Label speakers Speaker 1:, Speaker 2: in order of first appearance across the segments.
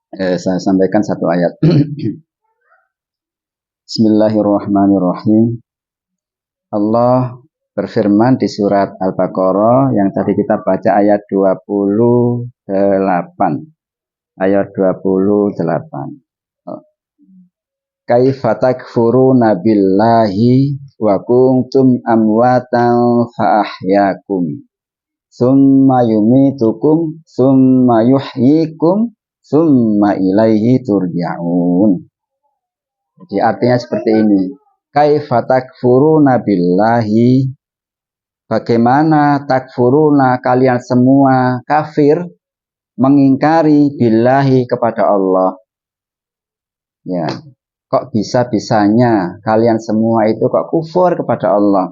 Speaker 1: Saya sampaikan satu ayat. Bismillahirrahmanirrahim. Allah berfirman di surat Al-Baqarah yang tadi kita baca ayat 28. Ayat 28. Kaifa takfuruna billahi wa kuntum amwatan fa ahyakum summa yumitukum summa yuhyikum summa ilaihi turja'un. Jadi artinya seperti ini. Kaifa takfuruna billahi, bagaimana takfuruna kalian semua kafir, mengingkari billahi kepada Allah. Ya, kok bisa-bisanya kalian semua itu kok kufur kepada Allah?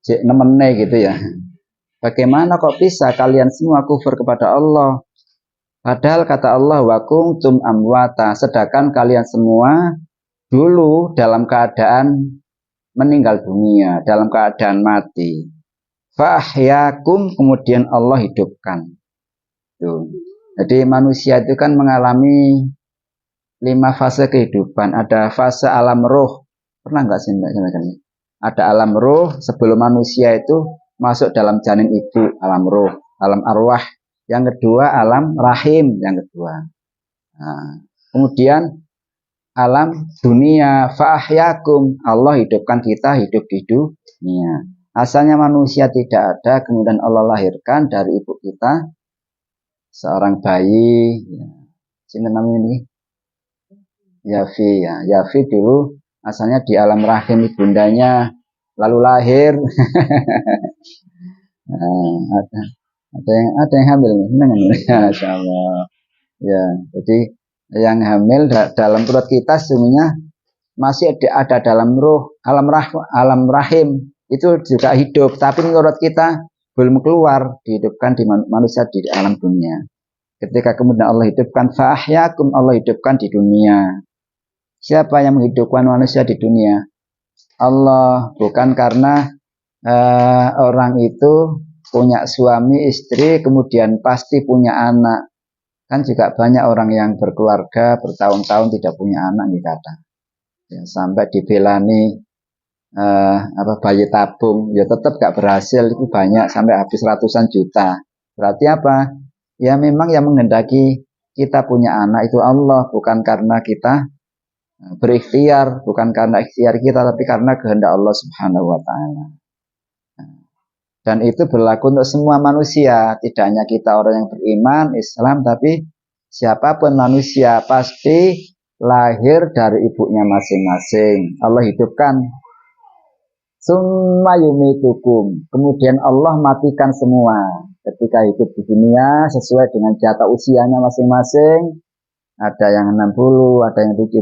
Speaker 1: Cek nemene gitu ya. Bagaimana kok bisa kalian semua kufur kepada Allah? Padahal kata Allah wa kuntum amwata, sedangkan kalian semua dulu dalam keadaan meninggal dunia, dalam keadaan mati. Fa'ahyakum, kemudian Allah hidupkan. Tuh. Jadi manusia itu kan mengalami 5 fase kehidupan. Ada fase alam roh. Pernah nggak sih Mbak? Ada alam roh sebelum manusia itu masuk dalam janin ibu, alam roh, alam arwah. Yang kedua alam rahim, yang kedua. Nah, kemudian alam dunia, fa'ahyakum, Allah hidupkan kita hidup di dunia. Asalnya manusia tidak ada, kemudian Allah lahirkan dari ibu kita seorang bayi. Siapa namanya ini? Yafi ya. Yafi dulu asalnya di alam rahim ibundanya, lalu lahir. Nah, ada yang hamil nih, Masya Allah. Ya, jadi yang hamil dalam perut kita sesungguhnya masih ada dalam ruh, alam rahim itu juga hidup, tapi menurut kita belum keluar, dihidupkan di manusia di alam dunia. Ketika kemudian Allah hidupkan fa'ahyakum, Allah hidupkan di dunia. Siapa yang menghidupkan manusia di dunia? Allah, bukan karena orang itu punya suami istri kemudian pasti punya anak. Kan juga banyak orang yang berkeluarga bertahun-tahun tidak punya anak nih kata. Ya, sampai dibelani bayi tabung, ya tetap gak berhasil, itu banyak sampai habis ratusan juta. Berarti apa? Ya memang yang menghendaki kita punya anak itu Allah, bukan karena kita berikhtiar, bukan karena ikhtiar kita, tapi karena kehendak Allah Subhanahu wa Ta'ala. Dan itu berlaku untuk semua manusia, tidak hanya kita orang yang beriman Islam, tapi siapapun manusia pasti lahir dari ibunya masing-masing. Allah hidupkan. Summa yumitukum, kemudian Allah matikan semua ketika hidup di dunia sesuai dengan jatah usianya masing-masing. Ada yang 60, ada yang 70,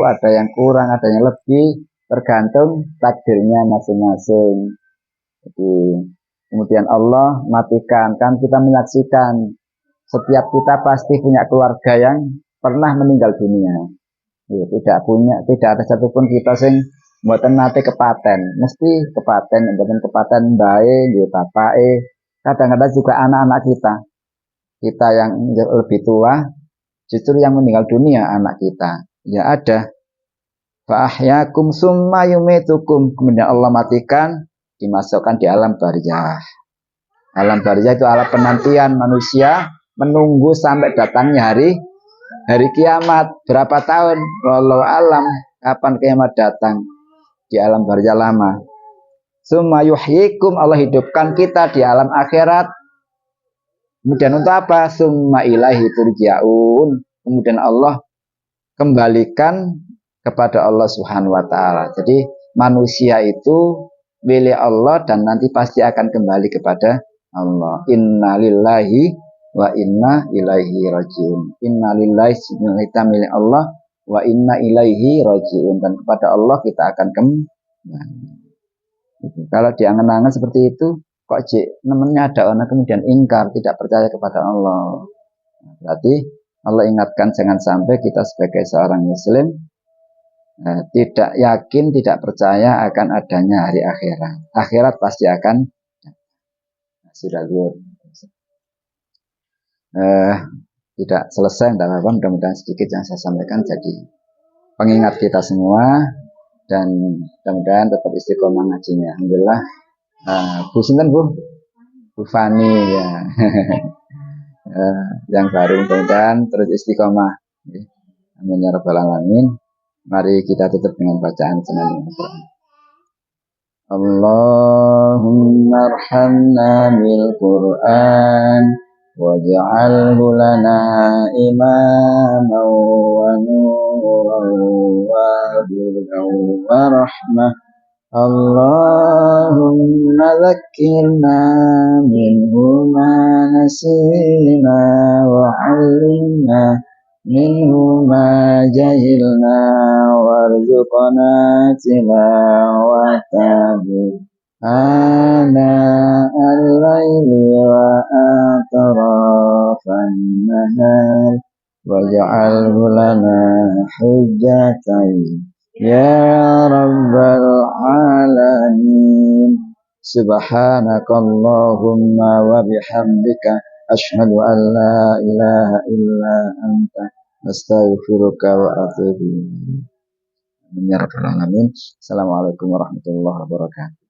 Speaker 1: ada yang kurang, ada yang lebih, tergantung takdirnya masing-masing. Jadi kemudian Allah matikan. Kan kita menyaksikan setiap kita pasti punya keluarga yang pernah meninggal dunia. Ya, tidak ada satupun kita sing mboten nate kepaten, mesti kepaten, mboten kepaten bae nggih bapake. Kadang-kadang juga anak-anak kita yang lebih tua justru yang meninggal dunia anak kita. Ya ada. Fa ahyakum summa yumitukum, kemudian Allah matikan, dimasukkan di alam barzah. Alam barzah itu alam penantian manusia menunggu sampai datangnya hari kiamat. Berapa tahun? Wallahu alam kapan kiamat datang di alam barzah lama. Summa yuhyikum, Allah hidupkan kita di alam akhirat. Kemudian untuk apa? Summa ilaihi turja'un. Kemudian Allah kembalikan kepada Allah Subhanahu wa Ta'ala. Jadi manusia itu milik Allah dan nanti pasti akan kembali kepada Allah. Inna lillahi wa inna ilaihi rajiun. Inna lillahi, kita milik Allah, wa inna ilaihi rajiun, dan kepada Allah kita akan kembali. Kalau diangan-angan seperti itu, kok namanya ada orang kemudian ingkar, tidak percaya kepada Allah. Berarti Allah ingatkan jangan sampai kita sebagai seorang muslim tidak yakin, tidak percaya akan adanya hari akhirat. Akhirat pasti akan sudah tidak selesai, tidak apa-apa. Mudah-mudahan sedikit yang saya sampaikan jadi pengingat kita semua, dan mudah-mudahan tetap istiqomah ngajinya. Alhamdulillah. Bu Sinten Bu Fani ya. Yang baru mudah-mudahan terus istiqomah. Amin ya rabbal alamin. Mari kita tutup dengan bacaan senandung Al-Quran. Allahumma arhamna bil Qur'an waj'alhu lana imaman wa nuran wa hudan wa rahmah. Allahumma dhakkirna minhu ma nasina wa 'allimna minhu ma jahilna warzuqna tilawatahu ana al-laili wa atrafan nahar waj'alhu lana hujjatan ya rabbal alamin. Subhanakallahumma wa bihamdika asyhadu an la ilaha illa anta astaghfiruka wa atubu ilaik. Amin ya rabbal alamin. Assalamualaikum warahmatullahi wabarakatuh.